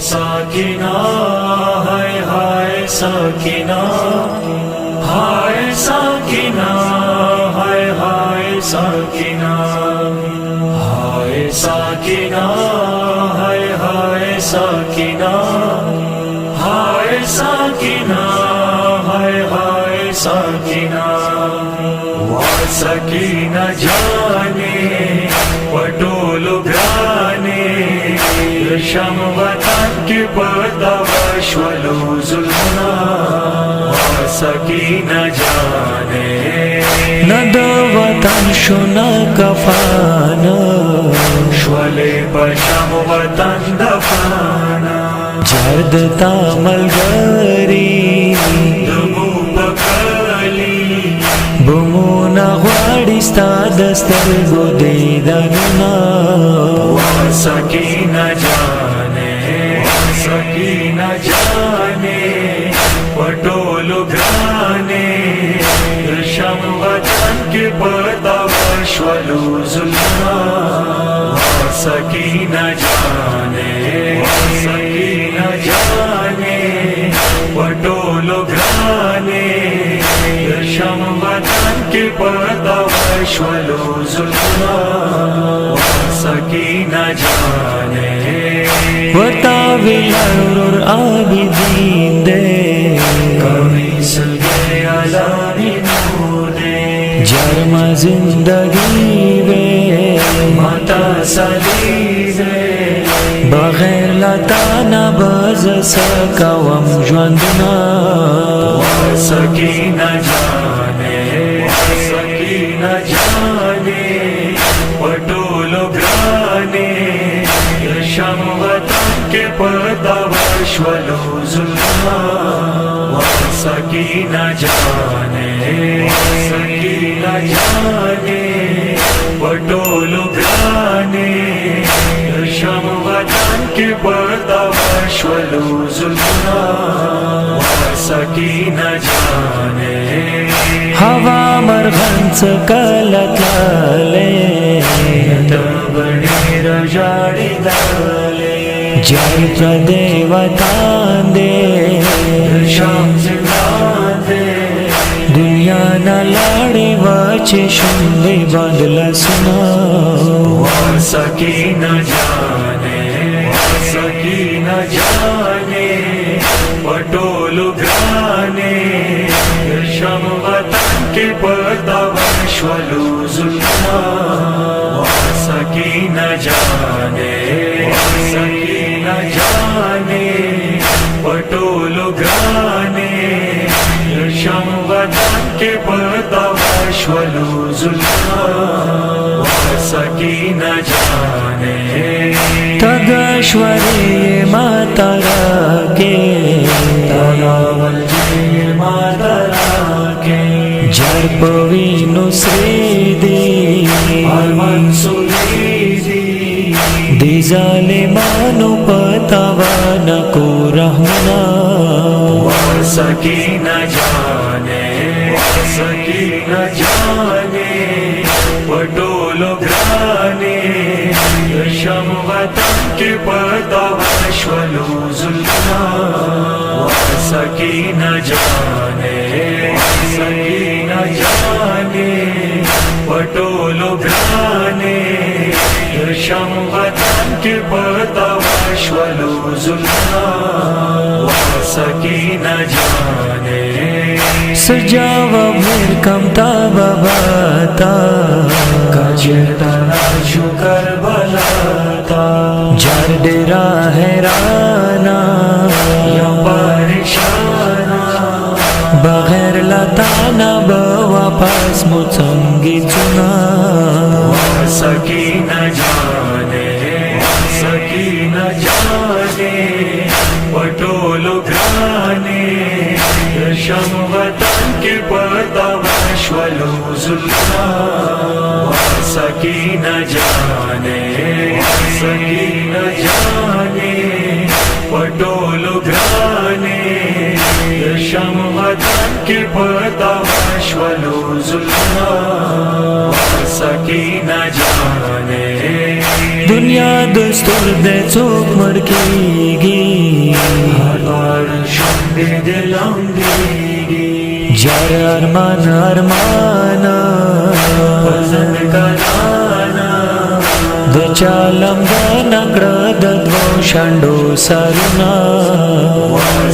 साकिना हाय साकिना हाय साकिना हाय साकिना हाय साकिना हाय साकिना हाय साकिना हाय साकिना सकीना जाने पटोलो गाने शम वतन के पतवश्वलो जुल्मना सकीना जाने नद वतन शुना कफाना श्वले पशम वतन दफाना जर्द तामल गरी बुमुना ग़वाड़ी स्ता दस्तरगो दीदानुना सकीना जाने पटोलो गाने शम वतन के पतवश्वलो जुल्मना सकीना जाने पटोलो गाने शम वतन के पतवश्वलो जुल्मना सकीना जाने वताविलर आबिदीन दे कमीस के अलानी नूदे जर्मा जिंदगी वे माता सलीजे बगैर लताना बज सकवम ज्वंदना सकीना जाने पटोलो गाने शम वतन के पतवश्वलो जुल्मना सकीना जाने पटोलो गाने शम वतन के पतवश्वलो जुल्मना सकीना जाने हवा मरघंस कलतले तबने रजाड़ी दाले जय प्रदेवतांदे शाम जिंदादे दुनिया न लाड़े वाचे शुंदे बदला सुना सकीना जाने पटोलो गाने शम वतन के पतवश्वलो जुल्मना सकीना जाने पटोलो गाने शम वतन के पतवश्वलो जुल्मना सकीना जाने तगश्वरे मातरा के जर्पवीनु श्रीदी दिजाले मानो पतवन को रहमना सकीना जाने पटोलो गाने शम वतन के पतवश्वलो जुल्मना सकीना जाने पटोलो गाने शम वतन के पतवश्वलो जुल्मना सकीना जाने सजाव मिरकम ताबता काजता शुकर बलाता जार डेरा हैराना या परेशाना बगैर लताना वापस मुचंगी चुना सकीना जाने पटोलो गाने शम वतन के पतवश्वलो जुल्मना सकीना जाने पटोलो गाने शम वतन के पतवश्वलो जुल्मना सकीना जाने दुनिया दस्तूर दे चोक मरकेगी शंदे दिलम देगी जार अरमान अरमाना फजल कराना दचालम दनकड़ दद्वो शंडो सरुना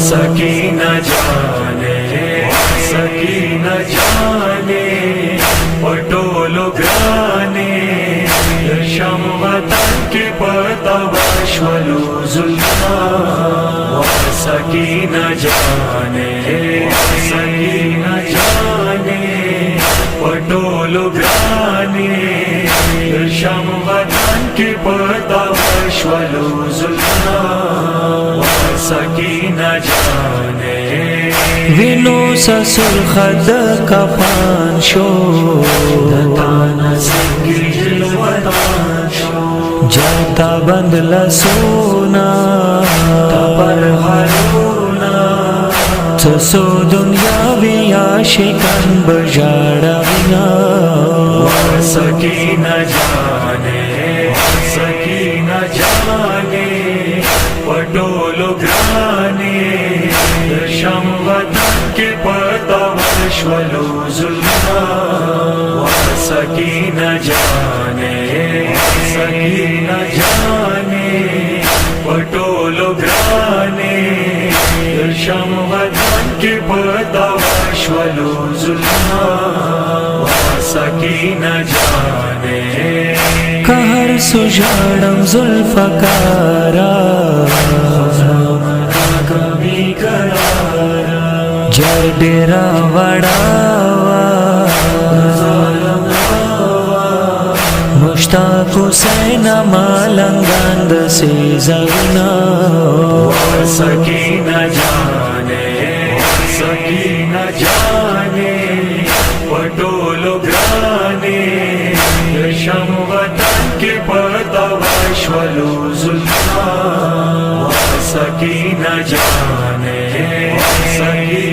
सकी न जाने सकी न जाने पटोलो ग्राने शम वतन के पतवाश्वलो जुल्फा सकी न जाने सकी न जाने पटोलो ग्राने शम वतन के पतवाश्वलो जुल्फा सकी न जाने विनो ससुर खद कफान शो ताना सिंगिल वतन शो जाता बंद लसोना पर हरोना सो दुनिया विया शिकन बजाड़ा विना सकी न जाने सकी न जाने पटोलो ग्राने शम वतन के पतवाश्वलो जुल्फा सकी न जाने सकी न जाने पटोलो ग्राने शम वतन के पतवाश्वलो जुल्फा सकी न जाने कहर सुजाड़म जुल्फकारा कभी करारा जर डेरा वड़ावा मुश्ताक हुसैन मालंगंद से जगना सकी न जाने सकी न जाने पटोलो ग्राने शम वतन के पतवाश्वलो जुल्फा सकी न जाने सकी